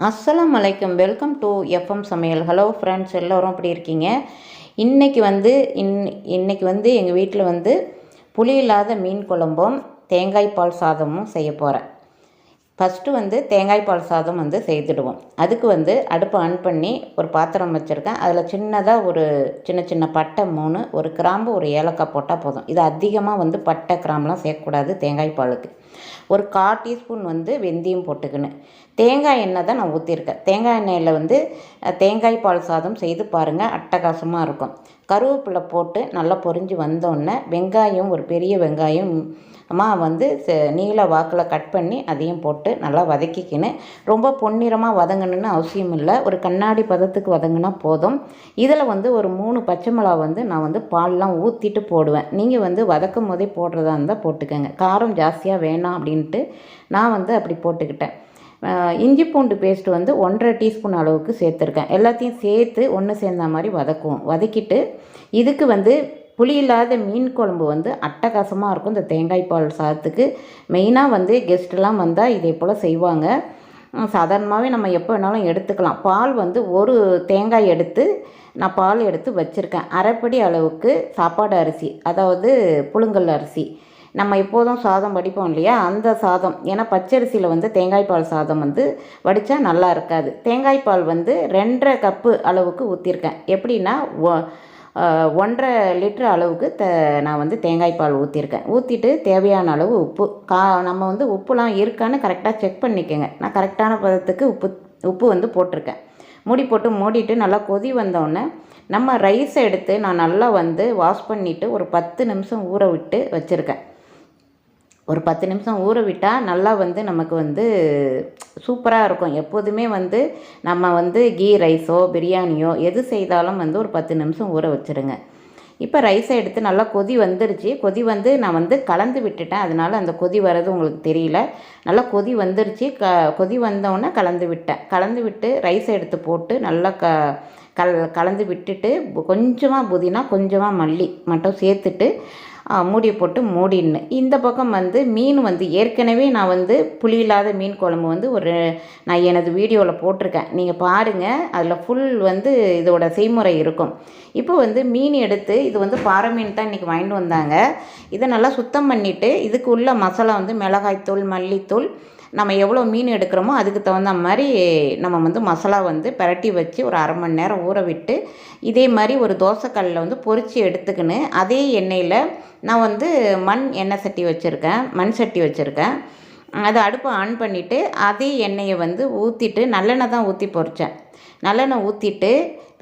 அஸ்ஸலாமு அலைக்கும். Welcome to FM சமையல். ஹலோ ஃப்ரெண்ட்ஸ், எல்லோரும் எப்படி இருக்கீங்க? இன்றைக்கி வந்து எங்கள் வீட்டில் வந்து புளி இல்லாத மீன் குழம்பும் தேங்காய் பால் சாதமும் செய்ய போகிறேன். ஃபஸ்ட்டு வந்து தேங்காய் பால் சாதம் வந்து செய்துடுவோம். அதுக்கு வந்து அடுப்பை ஆன் பண்ணி ஒரு பாத்திரம் வச்சுருக்கேன். அதில் சின்னதாக ஒரு சின்ன பட்டை 3, ஒரு கிராம்பு, ஒரு ஏலக்காய் போட்டால் போதும். இது அதிகமாக வந்து பட்டை கிராம்புலாம் சேர்க்கக்கூடாது தேங்காய் பாலுக்கு. ஒரு 1/4 டீஸ்பூன் வந்து வெந்தயம் போட்டுக்கணும். தேங்காய் எண்ணெய் தான் நான் ஊற்றிருக்கேன். தேங்காய் எண்ணெயில் வந்து தேங்காய் பால் சாதம் செய்து பாருங்கள், அட்டகாசமாக இருக்கும். கருவேப்பிலை போட்டு நல்லா பொரிஞ்சு வந்தோடனே வெங்காயம், ஒரு பெரிய வெங்காயம் வந்து நீல வாக்கில் கட் பண்ணி அதையும் போட்டு நல்லா வதக்கிக்கின்னு, ரொம்ப பொன்னிறமாக வதங்கணுன்னு அவசியம் இல்லை, ஒரு கண்ணாடி பதத்துக்கு வதங்கினா போதும். இதில் வந்து ஒரு 3 பச்சை மிளகா வந்து நான் வந்து பால்லாம் ஊற்றிட்டு போடுவேன். நீங்கள் வந்து வதக்கும் போதே போடுறதா இருந்தால் போட்டுக்கோங்க. காரம் ஜாஸ்தியாக வேணாம் அப்படின்ட்டு நான் வந்து அப்படி போட்டுக்கிட்டேன். இஞ்சி பூண்டு பேஸ்ட்டு வந்து 1/2 டீஸ்பூன் அளவுக்கு சேர்த்துருக்கேன். எல்லாத்தையும் சேர்த்து ஒன்று சேர்ந்த மாதிரி வதக்கிட்டு இதுக்கு வந்து புளி இல்லாத மீன் குழம்பு வந்து அட்டகாசமாக இருக்கும். இந்த தேங்காய் பால் சாதத்துக்கு மெயினாக வந்து கெஸ்ட்டெலாம் வந்தால் இதே போல் செய்வாங்க. சாதாரணமாகவே நம்ம எப்போ வேணாலும் எடுத்துக்கலாம். பால் வந்து ஒரு தேங்காய் எடுத்து நான் பால் எடுத்து வச்சுருக்கேன். அரைப்படி அளவுக்கு சாப்பாடு அரிசி, அதாவது புழுங்கல் அரிசி. நம்ம எப்போதும் சாதம் வடிப்போம் இல்லையா, அந்த சாதம். ஏன்னா பச்சரிசியில் வந்து தேங்காய் பால் சாதம் வந்து வடித்தா நல்லா இருக்காது. தேங்காய் பால் வந்து 2.5 கப்பு அளவுக்கு ஊற்றிருக்கேன். எப்படின்னா 1.5 லிட்டர் அளவுக்கு நான் வந்து தேங்காய் பால் ஊற்றிருக்கேன். ஊற்றிட்டு தேவையான அளவு உப்பு, நம்ம வந்து உப்புலாம் இருக்கான்னு கரெக்டாக செக் பண்ணிக்கோங்க. நான் கரெக்டான பதத்துக்கு உப்பு வந்து போட்டிருக்கேன். மூடிட்டு நல்லா கொதி வந்தோடனே நம்ம ரைஸை எடுத்து நான் நல்லா வந்து வாஷ் பண்ணிவிட்டு ஒரு 10 நிமிஷம் ஊற விட்டு வச்சுருக்கேன். ஒரு 10 நிமிஷம் ஊற விட்டால் நல்லா வந்து நமக்கு வந்து சூப்பராக இருக்கும். எப்போதுமே வந்து நம்ம வந்து கீ ரைஸோ பிரியாணியோ எது செய்தாலும் வந்து ஒரு 10 நிமிஷம் ஊற வச்சுருங்க. இப்போ ரைஸை எடுத்து நல்லா கொதி வந்துருச்சு. கொதி வந்து நான் வந்து கலந்து விட்டுட்டேன். அதனால் அந்த கொதி வர்றது உங்களுக்கு தெரியல. நல்லா கொதி வந்துருச்சு. கொதி வந்தோடனே கலந்து விட்டு ரைஸை எடுத்து போட்டு நல்லா கலந்து விட்டுட்டு கொஞ்சமாக புதினா, கொஞ்சமாக மல்லி மட்டும் சேர்த்துட்டு மூடி போட்டு மூடின்னு. இந்த பக்கம் வந்து மீன் வந்து ஏற்கனவே நான் வந்து புளி இல்லாத மீன் குழம்பு வந்து நான் எனது வீடியோவில் போட்டிருக்கேன். நீங்கள் பாருங்கள், அதில் ஃபுல் வந்து இதோட செய்முறை இருக்கும். இப்போ வந்து மீன் எடுத்து, இது வந்து பாறை மீன் தான் இன்றைக்கி வாங்கிட்டு வந்தாங்க. இதை நல்லா சுத்தம் பண்ணிவிட்டு இதுக்கு உள்ள மசாலா வந்து மிளகாய்த்தூள், மல்லித்தூள், நம்ம எவ்வளோ மீன் எடுக்கிறோமோ அதுக்கு தகுந்த மாதிரி நம்ம வந்து மசாலா வந்து பிரட்டி வச்சு ஒரு 1/2 மணி நேரம் ஊற விட்டு இதே மாதிரி ஒரு தோசைக்கல்லில் வந்து பொரித்து எடுத்துக்கின்னு, அதே எண்ணெயில் நான் வந்து மண் சட்டி வச்சுருக்கேன். அதை அடுப்பை ஆன் பண்ணிவிட்டு அதே எண்ணெயை வந்து ஊற்றிட்டு நல்லெண்ணெய் தான் ஊற்றி பொரித்தேன். நல்லெண்ணெய் ஊற்றிட்டு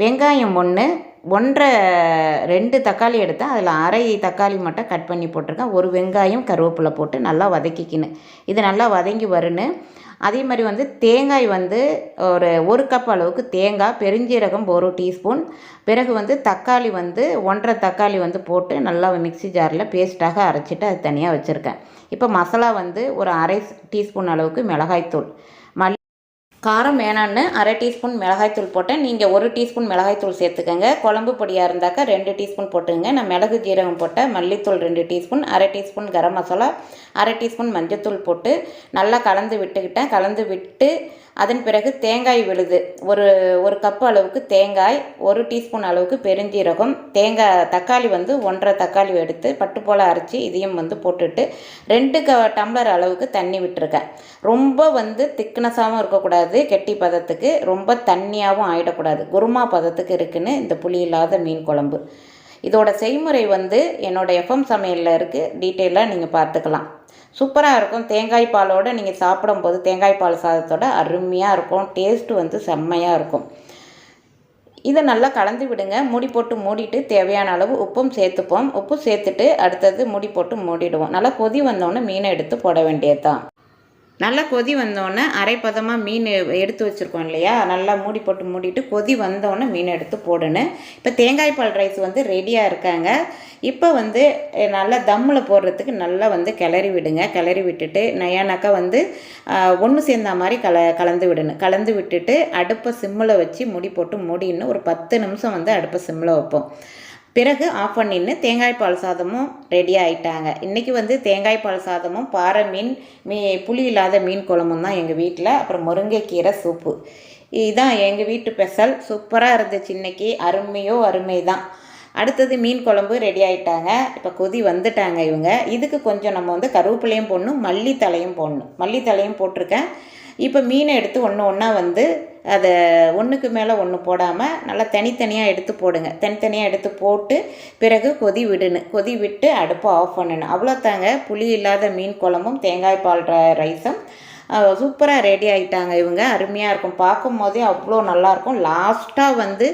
வெங்காயம் 2 தக்காளி எடுத்தேன். அதில் அரை தக்காளி மட்டும் கட் பண்ணி போட்டிருக்கேன். ஒரு வெங்காயம், கருவேப்பிலை போட்டு நல்லா வதக்கிக்கின்னு, இது நல்லா வதங்கி வரணும். அதே மாதிரி வந்து தேங்காய் வந்து ஒரு கப் அளவுக்கு தேங்காய், பெருஞ்சீரகம் 1 டீஸ்பூன், பிறகு வந்து தக்காளி வந்து 1.5 தக்காளி வந்து போட்டு நல்லா மிக்ஸி ஜாரில் பேஸ்ட்டாக அரைச்சிட்டு அது தனியாக வச்சுருக்கேன். இப்போ மசாலா வந்து ஒரு அரை டீஸ்பூன் அளவுக்கு மிளகாய்த்தூள், காரம் வேணான்னு அரை டீஸ்பூன் மிளகாய்த்தூள் போட்டேன். நீங்கள் 1 டீஸ்பூன் மிளகாய்த்தூள் சேர்த்துக்கங்க. குழம்பு பொடியாக இருந்தாக்கா 2 டீஸ்பூன் போட்டுங்க. நான் மிளகு ஜீரகம் போட்டேன். மல்லித்தூள் 2 டீஸ்பூன், அரை டீஸ்பூன் கரம் மசாலா, அரை டீஸ்பூன் மஞ்சத்தூள் போட்டு நல்லா கலந்து விட்டு அதன் பிறகு தேங்காய் விழுது, ஒரு கப்பு அளவுக்கு தேங்காய், 1 டீஸ்பூன் அளவுக்கு பெருஞ்சீரகம், தக்காளி வந்து 1.5 தக்காளி எடுத்து பட்டு போல் அரைச்சி இதையும் வந்து போட்டுட்டு 2 டம்ளர் அளவுக்கு தண்ணி விட்டுருக்கேன். ரொம்ப வந்து திக்னஸாகவும் இருக்கக்கூடாது, கெட்டி பதத்துக்கு, ரொம்ப தண்ணியாகவும் ஆகிடக்கூடாது, குருமா பதத்துக்கு இருக்குன்னு இந்த புளி இல்லாத மீன் குழம்பு. இதோட செய்முறை வந்து என்னோடய எஃப்எம் சமையலில் இருக்குது, டீட்டெயிலாக நீங்கள் பார்த்துக்கலாம். சூப்பராக இருக்கும். தேங்காய் பாலோடு நீங்கள் சாப்பிடும்போது தேங்காய் பால் சாதத்தோட அருமையாக இருக்கும். டேஸ்ட்டு வந்து செம்மையாக இருக்கும். இதை நல்லா கலந்து விடுங்க. மூடிட்டு தேவையான அளவு உப்பும் சேர்த்துப்போம். உப்பு சேர்த்துட்டு அடுத்தது மூடிடுவோம். நல்லா கொதி வந்தோடனே மீனை எடுத்து போட வேண்டியது தான். நல்லா கொதி வந்தோடனே அரைப்பதமாக மீன் எடுத்து வச்சுருக்கோம் இல்லையா, நல்லா மூடிட்டு கொதி வந்தோடனே மீன் எடுத்து போடணும். இப்போ தேங்காய் பால் ரைஸ் வந்து ரெடியாக இருக்காங்க. இப்போ வந்து நல்லா தம்மில் போடுறதுக்கு நல்லா வந்து கிளறி விட்டுட்டு ஏன்னாக்கா வந்து ஒன்று சேர்ந்த மாதிரி கலந்து விட்டுட்டு அடுப்பை சிம்மில் வச்சு மூடின்னு ஒரு 10 நிமிஷம் வந்து அடுப்பை சிம்மில் வைப்போம். பிறகு ஆஃப் பண்ணின்னு தேங்காய் பால் சாதமும் ரெடி ஆகிட்டாங்க. இன்றைக்கி வந்து தேங்காய் பால் சாதமும் பாறை மீன் புளி இல்லாத மீன் குழம்பும் தான் எங்கள் வீட்டில். அப்புறம் முருங்கைக்கீரை சூப்பு, இதுதான் எங்கள் வீட்டு ஸ்பெஷல். சூப்பராக இருந்துச்சு இன்றைக்கி, அருமை தான். அடுத்தது மீன் குழம்பு ரெடி ஆகிட்டாங்க. இப்போ கொதி வந்துட்டாங்க இவங்க. இதுக்கு கொஞ்சம் நம்ம வந்து கருவேப்பிலையும் போடணும், மல்லித்தலையும் போடணும். மல்லித்தலையும் போட்டிருக்கேன். இப்போ மீனை எடுத்து ஒன்றா வந்து அதை ஒன்றுக்கு மேலே ஒன்று போடாமல் நல்லா தனித்தனியாக எடுத்து போடுங்க. தனித்தனியாக எடுத்து போட்டு பிறகு கொதி விடணும். கொதி விட்டு அடுப்பை ஆஃப் பண்ணணும். அவ்வளோத்தாங்க, புளி இல்லாத மீன் குழம்பும் தேங்காய் பால் ரைஸும் சூப்பராக ரெடி ஆகிட்டாங்க இவங்க. அருமையாக இருக்கும், பார்க்கும் போதே அவ்வளோ நல்லாயிருக்கும். லாஸ்ட்டாக வந்து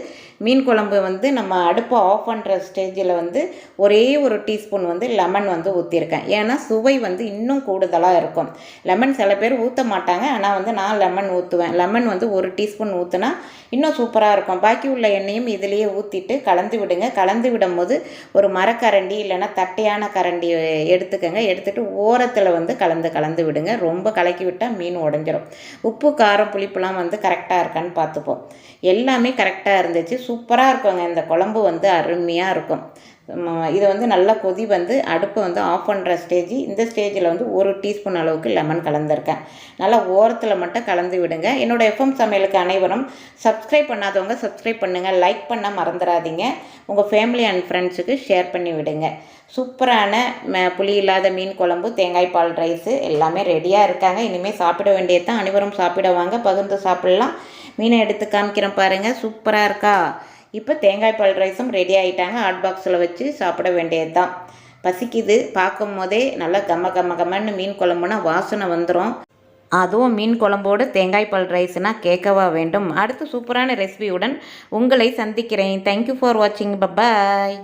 மீன் குழம்பு வந்து நம்ம அடுப்பை ஆஃப் பண்ணுற ஸ்டேஜில் வந்து ஒரே ஒரு டீஸ்பூன் வந்து லெமன் வந்து ஊற்றிருக்கேன். ஏன்னா சுவை வந்து இன்னும் கூடுதலாக இருக்கும். லெமன் சில பேர் ஊற்ற மாட்டாங்க, ஆனால் வந்து நான் லெமன் ஊற்றுவேன். லெமன் வந்து ஒரு டீஸ்பூன் ஊற்றினா இன்னும் சூப்பராக இருக்கும். பாக்கி உள்ள எண்ணெயும் இதிலேயே ஊற்றிட்டு கலந்து விடுங்க. கலந்து விடும் போது ஒரு மரக்கரண்டி இல்லைன்னா தட்டையான கரண்டி எடுத்துக்கோங்க. எடுத்துகிட்டு ஓரத்தில் வந்து கலந்து விடுங்க. ரொம்ப கலக்கி விட்டால் மீன் உடஞ்சிரும். உப்பு காரம் புளிப்புலாம் வந்து கரெக்டாக இருக்கான்னு பார்த்துப்போம். எல்லாமே கரெக்டாக இருந்துச்சு. சூப்பராக இருக்குங்க. இந்த குழம்பு வந்து அருமையாக இருக்கும். இதை வந்து நல்லா கொதி வந்து அடுப்பை வந்து ஆஃப் பண்ணுற ஸ்டேஜ். இந்த ஸ்டேஜில் வந்து ஒரு டீஸ்பூன் அளவுக்கு லெமன் கலந்துருக்கேன். நல்லா ஓரத்தில் மட்டும் கலந்து விடுங்க. என்னோடய எஃப்எம் சமையலுக்கு அனைவரும் சப்ஸ்கிரைப் பண்ணாதவங்க சப்ஸ்கிரைப் பண்ணுங்கள். லைக் பண்ண மறந்துடாதீங்க. உங்கள் ஃபேமிலி அண்ட் ஃப்ரெண்ட்ஸுக்கு ஷேர் பண்ணி விடுங்க. சூப்பரான புளி இல்லாத மீன் குழம்பு, தேங்காய் பால் ரைஸு எல்லாமே ரெடியாக இருக்காங்க. இனிமேல் சாப்பிட வேண்டியது தான். அனைவரும் சாப்பிடுவாங்க, பகிர்ந்து சாப்பிட்லாம். மீனை எடுத்து காமிக்கிறேன் பாருங்கள், சூப்பராக இருக்கா. இப்போ தேங்காய் பால் ரைஸும் ரெடி ஆகிட்டாங்க. ஹாட் பாக்ஸில் வச்சு சாப்பிட வேண்டியது தான். பசிக்குது, பார்க்கும் போதே நல்லா கம்மன்னு மீன் குழம்புனா வாசனை வந்துடும். அதுவும் மீன் குழம்போடு தேங்காய் பால் ரைஸ்னால் கேட்கவா வேண்டும். அடுத்து சூப்பரான ரெசிபியுடன் உங்களை சந்திக்கிறேன். தேங்க்யூ ஃபார் வாட்சிங். பபாய்.